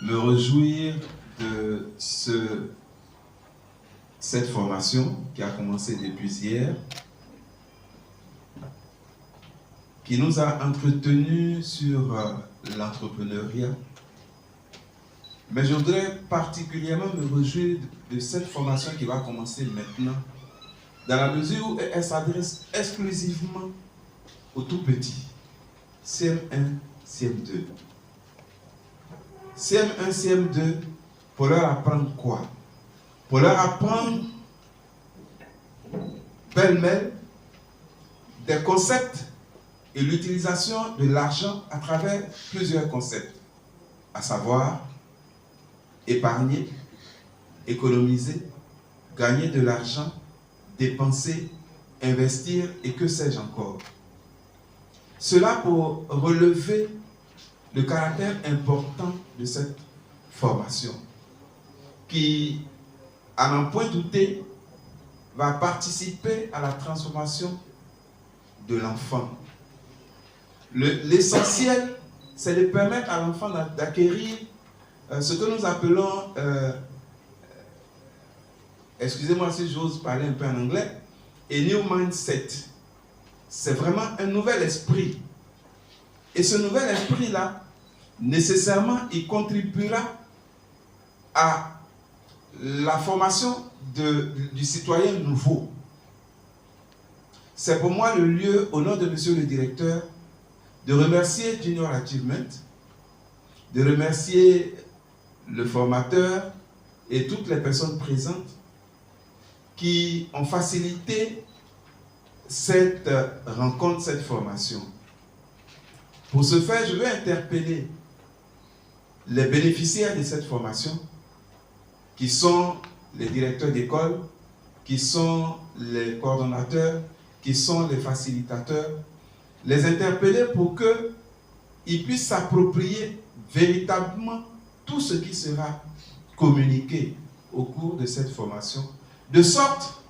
me réjouir de cette formation qui a commencé depuis hier, qui nous a entretenus sur l'entrepreneuriat. Mais je voudrais particulièrement me réjouir de cette formation qui va commencer maintenant, dans la mesure où elle s'adresse exclusivement aux tout petits, CM1, CM2. CM1, CM2, pour leur apprendre quoi? Pour leur apprendre pêle-mêle des concepts et l'utilisation de l'argent à travers plusieurs concepts, à savoir épargner, économiser, gagner de l'argent, dépenser, investir et que sais-je encore. Cela pour relever le caractère important de cette formation qui, à n'en point douter, va participer à la transformation de l'enfant. L'essentiel, c'est de permettre à l'enfant d'acquérir ce que nous appelons, excusez-moi si j'ose parler un peu en anglais, a new mindset. C'est vraiment un nouvel esprit. Et ce nouvel esprit-là, nécessairement, il contribuera à la formation du citoyen nouveau. C'est pour moi le lieu, au nom de monsieur le directeur, de remercier Junior Achievement, de remercier le formateur et toutes les personnes présentes qui ont facilité cette rencontre, cette formation. Pour ce faire, je vais interpeller les bénéficiaires de cette formation, qui sont les directeurs d'école, qui sont les coordonnateurs, qui sont les facilitateurs, les interpeller pour qu'ils puissent s'approprier véritablement tout ce qui sera communiqué au cours de cette formation, de sorte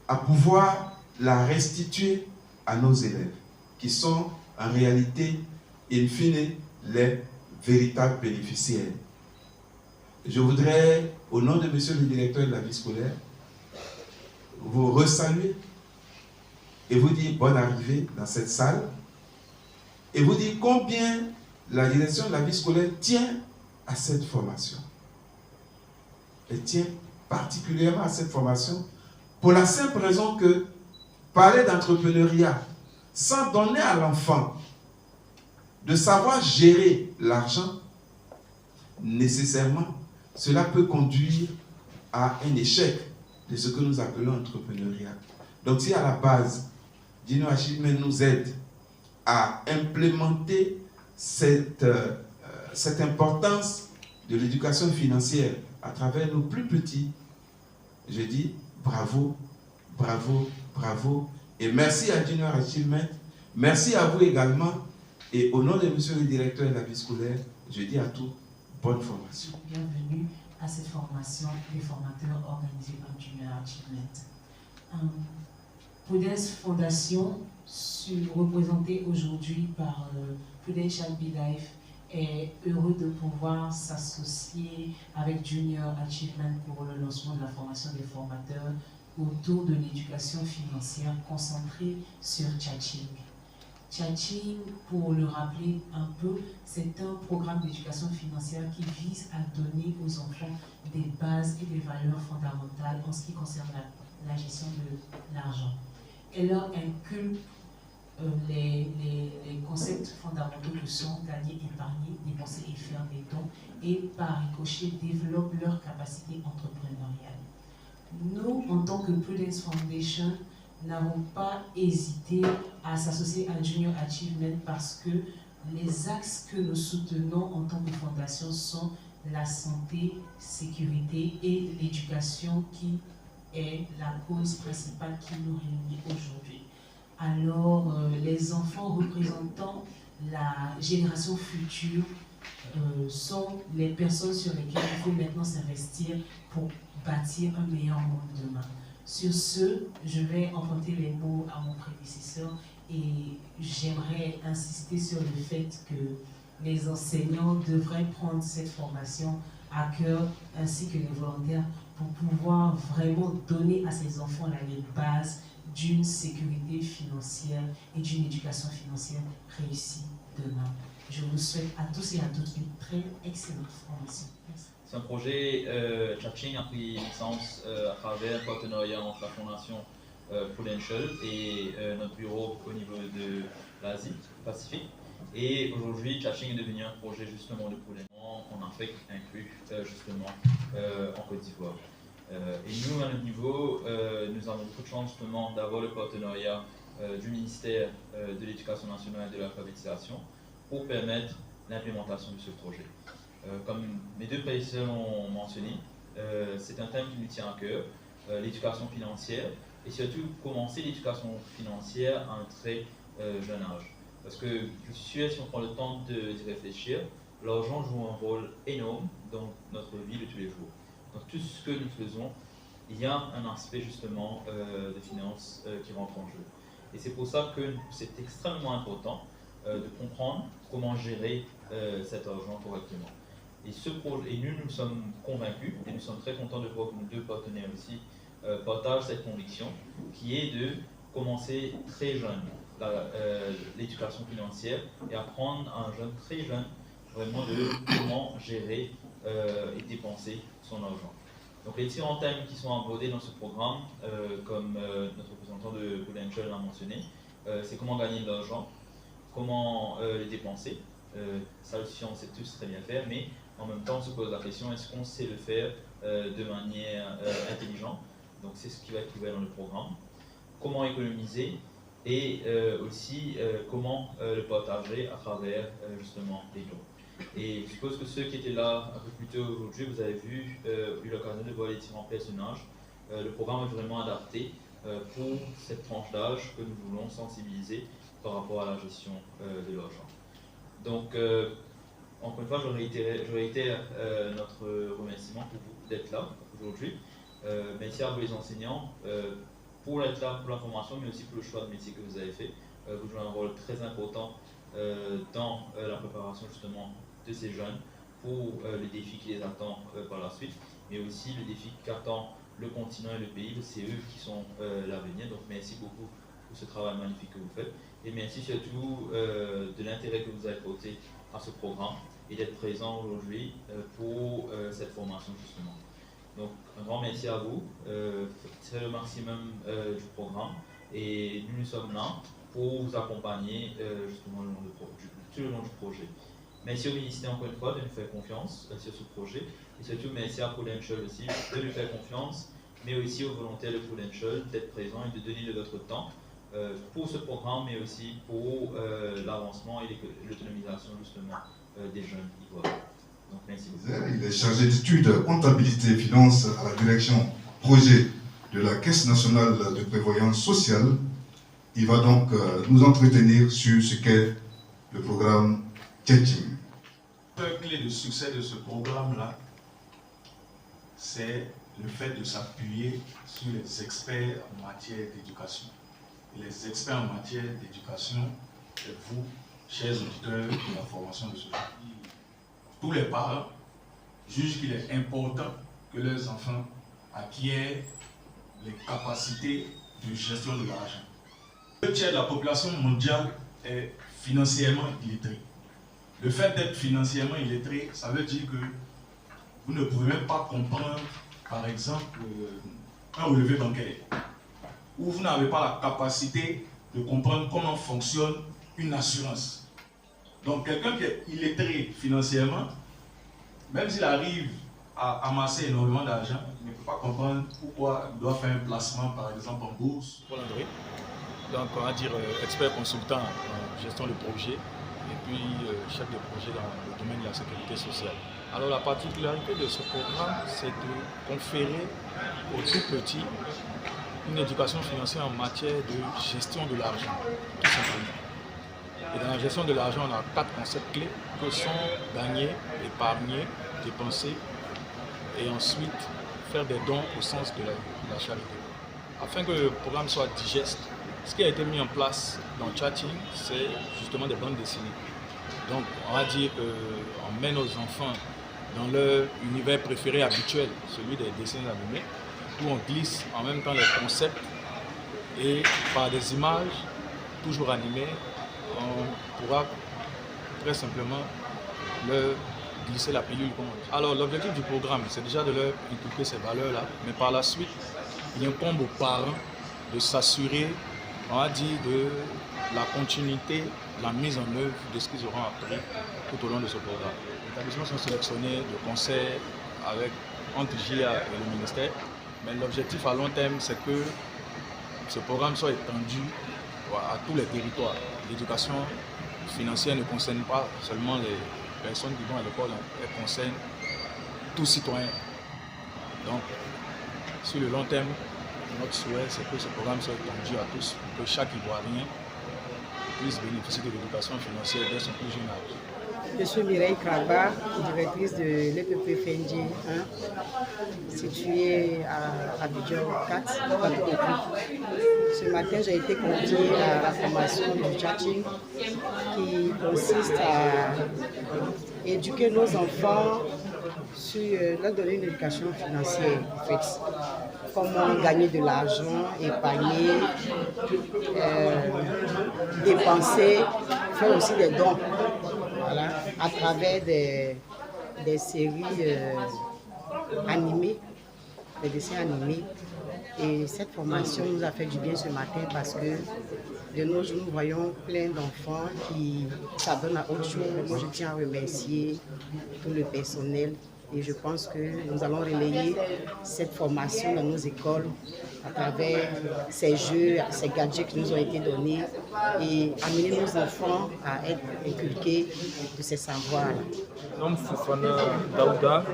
à pouvoir la restituer à nos élèves, qui sont en réalité, in fine, les véritables bénéficiaires. Je voudrais, au nom de monsieur le directeur de la vie scolaire, vous resaluer et vous dire bonne arrivée dans cette salle et vous dire combien la direction de la vie scolaire tient à cette formation. Elle tient particulièrement à cette formation pour la simple raison que parler d'entrepreneuriat sans donner à l'enfant de savoir gérer l'argent, nécessairement, cela peut conduire à un échec de ce que nous appelons entrepreneuriat. Donc si à la base, Junior Achievement nous aide à implémenter cette importance de l'éducation financière à travers nos plus petits, je dis bravo, bravo, bravo. Et merci à Junior Achievement, merci à vous également. Et au nom de monsieur le directeur de la vie scolaire, je dis à tous, bonne formation. Bienvenue à cette formation des formateurs organisée par Junior Achievement. Prudence Fondation, représentée aujourd'hui par Prudential BeLife, est heureux de pouvoir s'associer avec Junior Achievement pour le lancement de la formation des formateurs autour de l'éducation financière concentrée sur Tchatching. Tchatching, pour le rappeler un peu, c'est un programme d'éducation financière qui vise à donner aux enfants des bases et des valeurs fondamentales en ce qui concerne la gestion de l'argent. Elle leur inculque les concepts fondamentaux que sont gagner, épargner, dépenser et faire des dons, et par ricochet développe leur capacité entrepreneuriale. Nous, en tant que Prudence Foundation, n'avons pas hésité à s'associer à Junior Achievement parce que les axes que nous soutenons en tant que fondation sont la santé, sécurité et l'éducation qui est la cause principale qui nous réunit aujourd'hui. Alors, les enfants représentant la génération future sont les personnes sur lesquelles il faut maintenant s'investir pour bâtir un meilleur monde demain. Sur ce, je vais emprunter les mots à mon prédécesseur et j'aimerais insister sur le fait que les enseignants devraient prendre cette formation à cœur, ainsi que les volontaires, pour pouvoir vraiment donner à ces enfants les bases d'une sécurité financière et d'une éducation financière réussie demain. Je vous souhaite à tous et à toutes une très excellente formation. Merci. C'est un projet, Tchatching a pris naissance à travers un partenariat entre la Fondation Prudential et notre bureau au niveau de l'Asie Pacifique. Et aujourd'hui, Tchatching est devenu un projet justement de Prudential en Afrique, inclus justement en Côte d'Ivoire. Et nous, à notre niveau, nous avons beaucoup de chance justement d'avoir le partenariat du ministère de l'Éducation nationale et de l'alphabétisation pour permettre l'implémentation de ce projet. Comme mes deux prédécesseurs l'ont mentionné, c'est un thème qui nous tient à cœur, l'éducation financière, et surtout commencer l'éducation financière à un très jeune âge. Parce que je suis sûr, si on prend le temps d'y réfléchir, l'argent joue un rôle énorme dans notre vie de tous les jours. Dans tout ce que nous faisons, il y a un aspect justement de finance qui rentre en jeu. Et c'est pour ça que c'est extrêmement important de comprendre comment gérer cet argent correctement. Et nous sommes convaincus, et nous sommes très contents de voir que nos deux partenaires aussi partagent cette conviction, qui est de commencer très jeune l'éducation financière et apprendre à un jeune très jeune vraiment de comment gérer et dépenser son argent. Donc les différents thèmes qui sont abordés dans ce programme, comme notre représentant de Prudential l'a mentionné, c'est comment gagner de l'argent, comment le dépenser. Ça aussi on sait tous très bien faire, mais en même temps on se pose la question, est-ce qu'on sait le faire de manière intelligente? Donc c'est ce qui va être couvert dans le programme. Comment économiser et aussi comment le partager à travers justement les dons. Et je suppose que ceux qui étaient là un peu plus tôt aujourd'hui, vous avez eu l'occasion de voir les différents personnages. Le programme est vraiment adapté pour cette tranche d'âge que nous voulons sensibiliser par rapport à la gestion de l'argent. Donc, encore une fois, je réitère notre remerciement pour vous d'être là aujourd'hui. Merci à vous les enseignants pour être là pour la formation, mais aussi pour le choix de métier que vous avez fait. Vous jouez un rôle très important dans la préparation justement de ces jeunes pour le défi qui les attend par la suite, mais aussi le défi qu'attend le continent et le pays. C'est eux qui sont l'avenir. Donc merci beaucoup pour ce travail magnifique que vous faites. Et merci surtout de l'intérêt que vous avez porté à ce programme et d'être présent aujourd'hui pour cette formation justement. Donc un grand merci à vous. C'est le maximum du programme et nous sommes là pour vous accompagner justement tout le long du projet. Merci au ministère encore une fois de nous faire confiance sur ce projet et surtout merci à Prudential aussi de nous faire confiance, mais aussi aux volontaires de Prudential d'être présents et de donner de votre temps pour ce programme, mais aussi pour l'avancement et l'autonomisation justement des jeunes ivoiriens. Donc merci beaucoup. Il est chargé d'études comptabilité et finances à la direction projet de la Caisse nationale de prévoyance sociale. Il va donc nous entretenir sur ce qu'est le programme Tchatching. La clé de succès de ce programme-là, c'est le fait de s'appuyer sur les experts en matière d'éducation. Et les experts en matière d'éducation, c'est vous, chers auditeurs de la formation de ce genre. Tous les parents jugent qu'il est important que leurs enfants acquièrent les capacités de gestion de l'argent. Le tiers de la population mondiale est financièrement illettrée. Le fait d'être financièrement illettré, ça veut dire que vous ne pouvez même pas comprendre, par exemple, un relevé bancaire, ou vous n'avez pas la capacité de comprendre comment fonctionne une assurance. Donc quelqu'un qui est illettré financièrement, même s'il arrive à amasser énormément d'argent, il ne peut pas comprendre pourquoi il doit faire un placement, par exemple, en bourse. Paul André, donc on va dire expert consultant en gestion de projet et puis chef de projet dans le domaine de la sécurité sociale. Alors la particularité de ce programme, c'est de conférer aux tout petits une éducation financière en matière de gestion de l'argent, tout simplement. Et dans la gestion de l'argent, on a 4 concepts clés que sont gagner, épargner, dépenser et ensuite faire des dons au sens de la charité. Afin que le programme soit digeste, ce qui a été mis en place dans Tchatching, c'est justement des bandes dessinées. Donc, on va dire qu'on mène nos enfants dans leur univers préféré habituel, celui des dessins animés, où on glisse en même temps les concepts et par des images toujours animées, on pourra très simplement leur glisser la pilule. Alors, l'objectif du programme, c'est déjà de leur inculquer ces valeurs-là, mais par la suite, il incombe aux parents de s'assurer, on va dire, de la continuité, la mise en œuvre de ce qu'ils auront appris tout au long de ce programme. Les établissements sont sélectionnés de concert entre JA et le ministère, mais l'objectif à long terme, c'est que ce programme soit étendu à tous les territoires. L'éducation financière ne concerne pas seulement les personnes qui vont à l'école, elle concerne tout citoyen. Donc, sur le long terme, notre souhait, c'est que ce programme soit étendu à tous, pour que chaque Ivoirien puisse bénéficier de l'éducation financière dès son plus jeune âge. Je suis Mireille Kraba, directrice de l'EPP FNG 1, située à Abidjan 4, Ce matin, j'ai été conviée à la formation du chatting qui consiste à éduquer nos enfants sur leur donner une éducation financière, en fait. Comment gagner de l'argent, épargner, dépenser, faire aussi des dons, voilà, à travers des séries animées, des dessins animés. Et cette formation nous a fait du bien ce matin parce que de nos jours, nous voyons plein d'enfants qui s'adonnent à autre chose. Moi, je tiens à remercier tout le personnel et je pense que nous allons relayer cette formation dans nos écoles à travers ces jeux, ces gadgets qui nous ont été donnés et amener nos enfants à être inculqués de ces savoirs. Nom Fofana Daouda,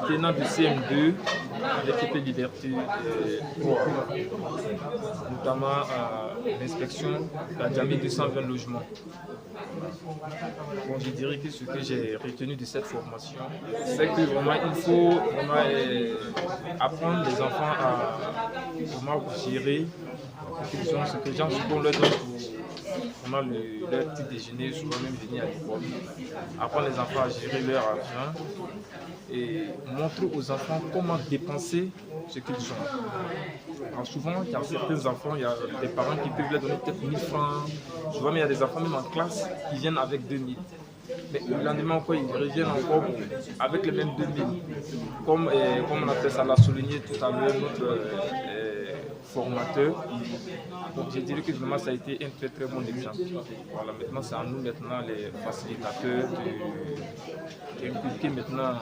tenant du CM2, l'équipe Liberté, notamment à l'inspection la Djamé 220 logements. Bon, je dirais que ce que j'ai retenu de cette formation, c'est que vraiment il faut vraiment, apprendre les enfants à vraiment gérer ce que les gens souvent leur donnent pour leur petit déjeuner, souvent même venir à l'école. Apprendre les enfants à gérer leur argent et montrer aux enfants comment dépenser ce qu'ils ont. Alors souvent, il y a certains enfants, il y a des parents qui peuvent leur donner peut-être 1000 francs. Souvent, mais il y a des enfants même en classe qui viennent avec 2000. Mais le lendemain encore, ils reviennent encore avec les mêmes 2000. Comme on appelle ça, l'a souligné tout à l'heure notre formateur. Donc je dirais que vraiment ça a été un très très bon exemple. Voilà, maintenant c'est à nous maintenant les facilitateurs d'inculquer maintenant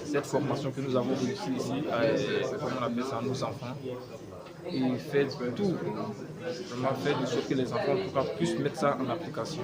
cette formation que nous avons réussi ici, comme on appelle ça, à nos enfants. Et faire tout, vraiment faire de sorte que les enfants puissent mettre ça en application.